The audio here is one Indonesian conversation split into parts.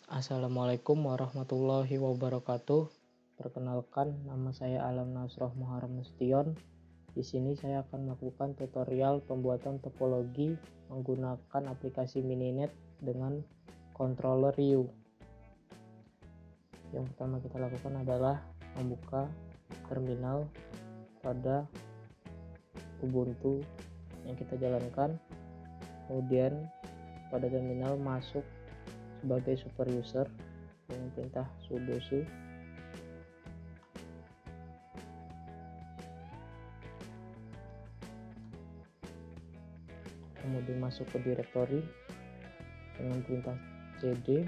Assalamualaikum warahmatullahi wabarakatuh. Perkenalkan, nama saya Alam Nasroh Muharram Nasution. Di sini saya akan melakukan tutorial pembuatan topologi menggunakan aplikasi Mininet dengan controller Ryu. Yang pertama kita lakukan adalah membuka terminal pada Ubuntu yang kita jalankan. Kemudian pada terminal masuk sebagai super user dengan perintah sudo su. Kemudian masuk ke directory dengan perintah cd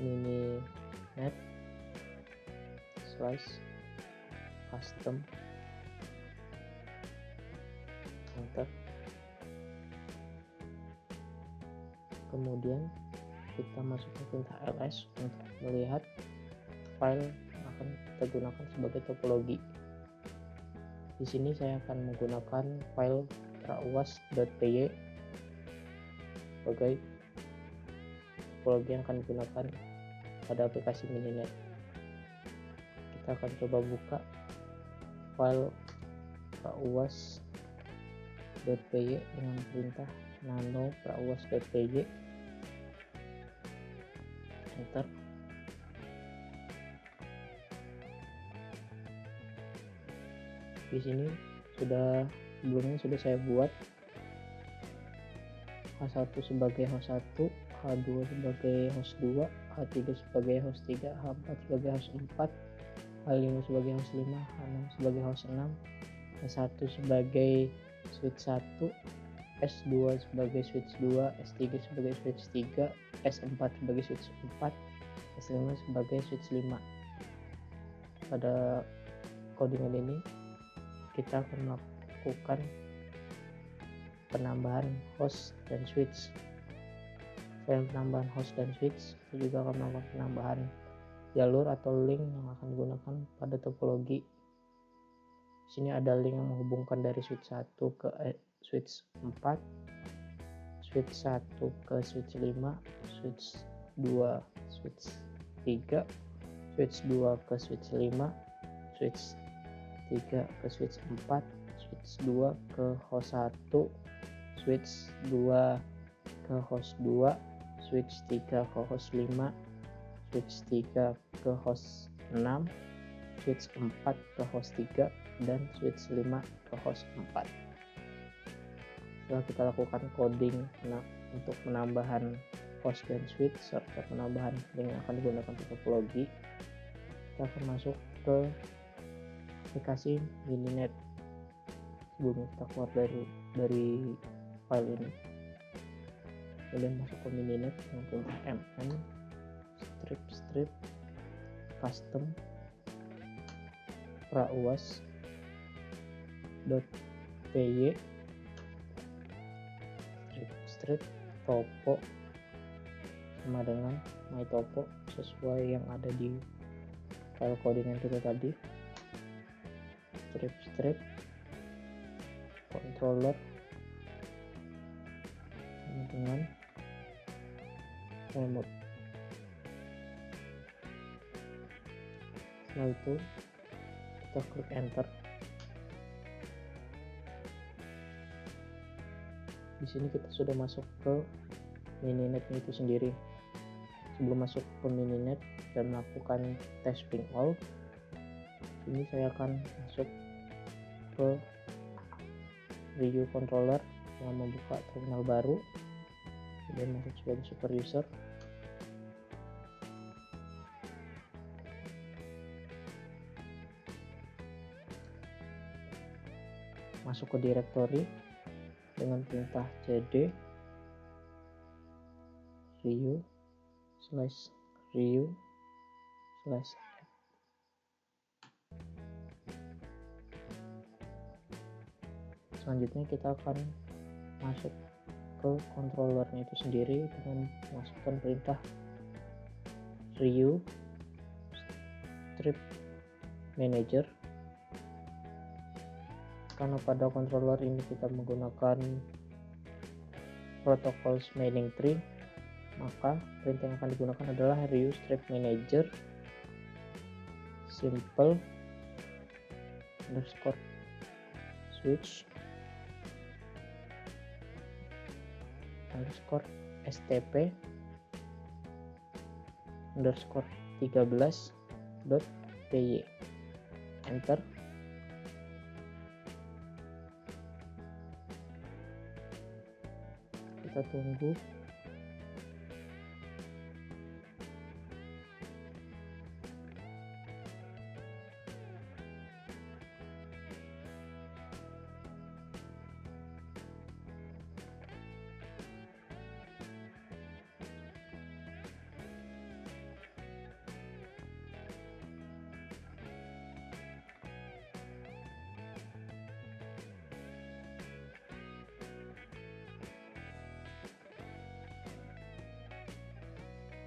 mininet / custom enter. Kemudian kita masuk ke perintah ls untuk melihat file yang akan kita gunakan sebagai topologi. Di sini saya akan menggunakan file rauas.py sebagai topologi yang akan digunakan pada aplikasi Mininet. Kita akan coba buka file rauas.py dengan perintah nano rauas.py, enter. Di sini sebelumnya sudah saya buat H1 sebagai host 1, H2 sebagai host 2, H3 sebagai host 3, H4 sebagai host 4, H5 sebagai host 5, H6 sebagai host 6, S1 sebagai switch 1, S2 sebagai switch 2, S3 sebagai switch 3, S4 sebagai switch 4, S5 sebagai switch 5. Pada codingan ini kita akan melakukan penambahan host dan switch. Selain penambahan host dan switch, kita juga akan melakukan penambahan jalur atau link yang akan digunakan pada topologi. Di sini ada link yang menghubungkan dari switch 1 ke switch 4, switch 1 ke switch 5, switch 2 switch 3, switch 2 ke switch 5, switch 3 ke switch 4, switch 2 ke host 1, switch 2 ke host 2, switch 3 ke host 5, switch 3 ke host 6, switch 4 ke host 3, dan switch 5 ke host 4. Setelah kita lakukan coding untuk penambahan host dan switch serta penambahan link yang akan digunakan untuk topologi, kita akan masuk ke aplikasi Mininet. Sebelumnya kita keluar dari file ini, kemudian masuk ke Mininet dengan perintah mn strip custom rauas.py strip topo sama dengan my topo sesuai yang ada di file codingan kita tadi. Strip controller dengan remote. Setelah itu kita klik enter. Di sini kita sudah masuk ke Mininet itu sendiri. Sebelum masuk ke Mininet dan melakukan tes ping all, ini saya akan masuk ke Ryu controller yang membuka terminal baru dan masuk sebagai super user. Masuk ke directory dengan perintah cd ryu /app. Selanjutnya kita akan masuk ke controllernya itu sendiri dengan masukkan perintah Ryu strip manager. Karena pada controller ini kita menggunakan protokol mining tree, maka perintah yang akan digunakan adalah reuse trap manager simple underscore switch underscore stp underscore 13.py. Enter. Kita tunggu.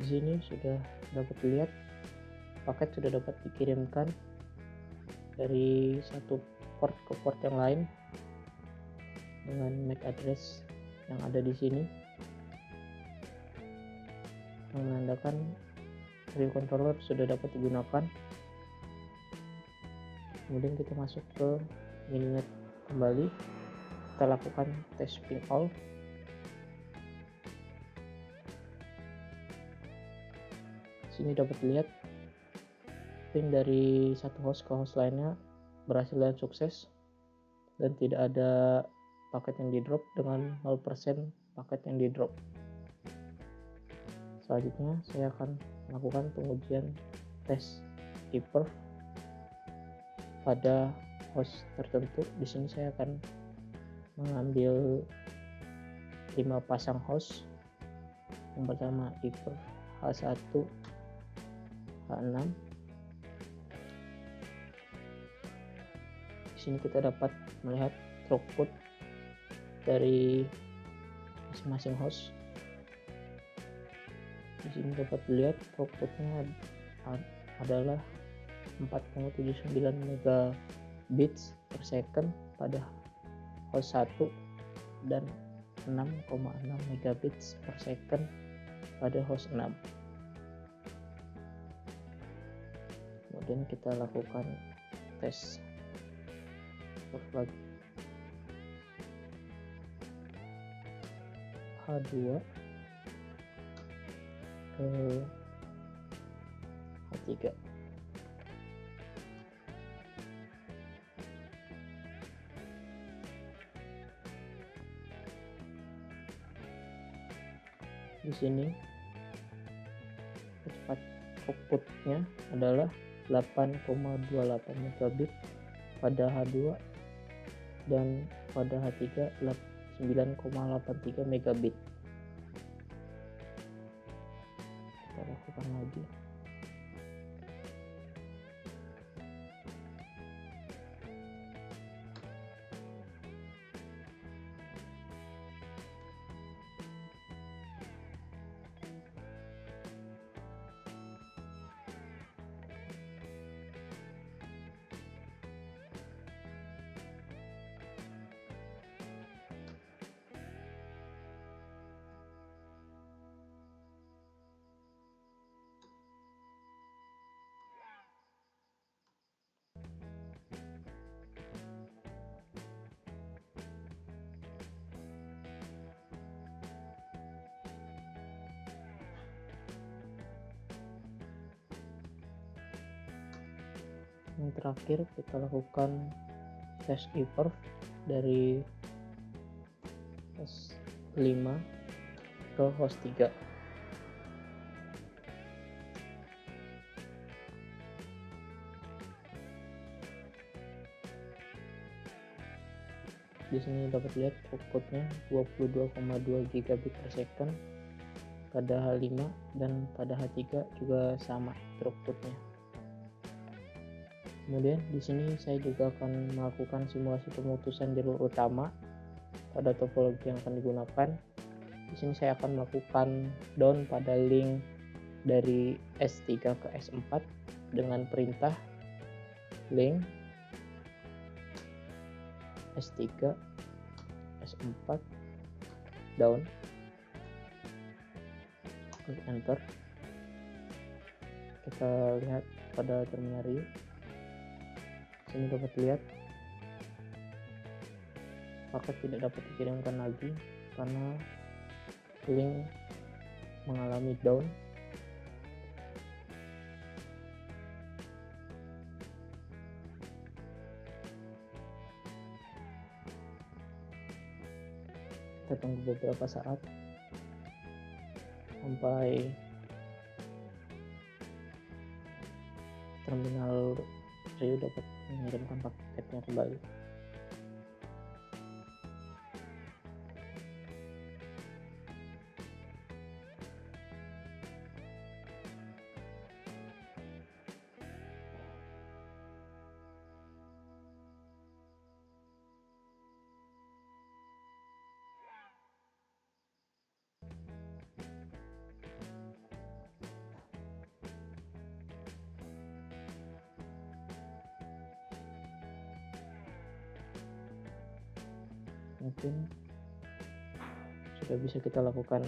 Di sini sudah dapat dilihat paket sudah dapat dikirimkan dari satu port ke port yang lain dengan MAC address yang ada di sini, yang menandakan radio controller sudah dapat digunakan. Kemudian kita masuk ke mininet kembali, kita lakukan tes ping all. Sini dapat dilihat ping dari satu host ke host lainnya berhasil dan sukses, dan tidak ada paket yang di drop dengan 0% paket yang di drop. Selanjutnya saya akan melakukan pengujian tes ePerf pada host tertentu. Di sini saya akan mengambil 5 pasang host. Yang pertama ePerf H1 H6. Di sini kita dapat melihat throughput dari masing-masing host. Di sini dapat dilihat throughputnya adalah 4,79 megabits per second pada host 1 dan 6,6 megabits per second pada host 6. Kemudian kita lakukan tes lagi. H2 ke H3. Di sini kecepatan outputnya adalah 8,28 megabit pada H2 dan pada H3 9,83 megabit. Kita lakukan lagi. Yang terakhir kita lakukan tes ePerf dari host 5 ke host 3. Di sini dapat lihat outputnya 22,2 gigabit per second pada H5 dan pada H3 juga sama throughputnya. Kemudian di sini saya juga akan melakukan simulasi pemutusan jalur utama pada topologi yang akan digunakan. Di sini saya akan melakukan down pada link dari S3 ke S4 dengan perintah link S3 S4 down. klik enter. Kita lihat pada terminal Rio. Sini dapat lihat paket tidak dapat dikirimkan lagi karena link mengalami down. Kita tunggu beberapa saat sampai terminal Rio dapat mengirimkan paketnya kembali. Mungkin sudah bisa kita lakukan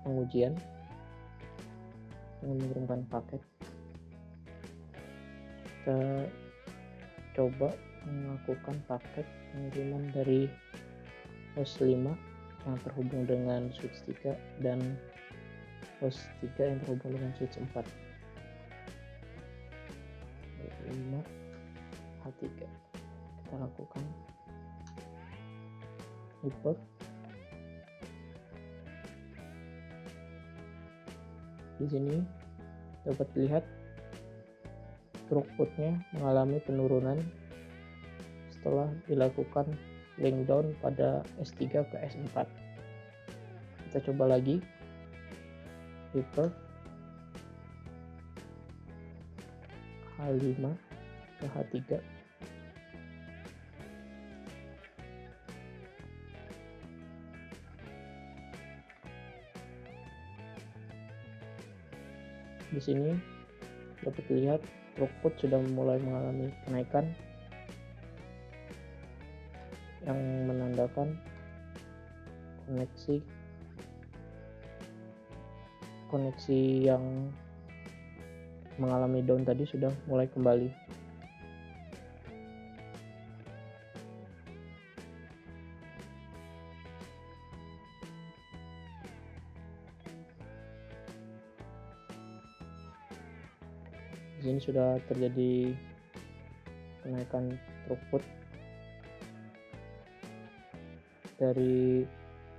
pengujian dengan mengirimkan paket. Kita coba melakukan paket pengiriman dari host 5 yang terhubung dengan switch 3 dan host 3 yang terhubung dengan switch 4. 5 H3 kita lakukan import. Di sini dapat dilihat throughputnya mengalami penurunan setelah dilakukan link down pada S3 ke S4. Kita coba lagi import H5 ke H3. Di sini dapat dilihat throughput sudah mulai mengalami kenaikan yang menandakan koneksi yang mengalami down tadi sudah mulai kembali. Di sini sudah terjadi kenaikan throughput dari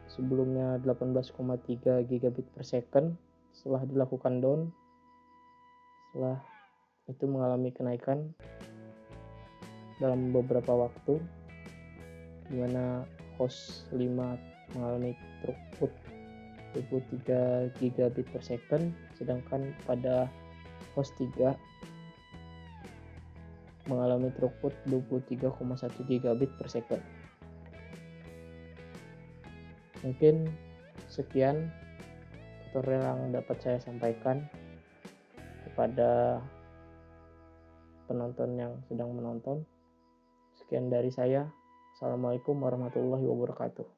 sebelumnya 18,3 gigabit per second setelah dilakukan down. Setelah itu mengalami kenaikan dalam beberapa waktu, di mana host 5 mengalami throughput 23 gigabit per second, sedangkan pada host 3 mengalami throughput 23,1 gigabit per second. Mungkin sekian tutorial yang dapat saya sampaikan kepada penonton yang sedang menonton. Sekian dari saya. Assalamualaikum warahmatullahi wabarakatuh.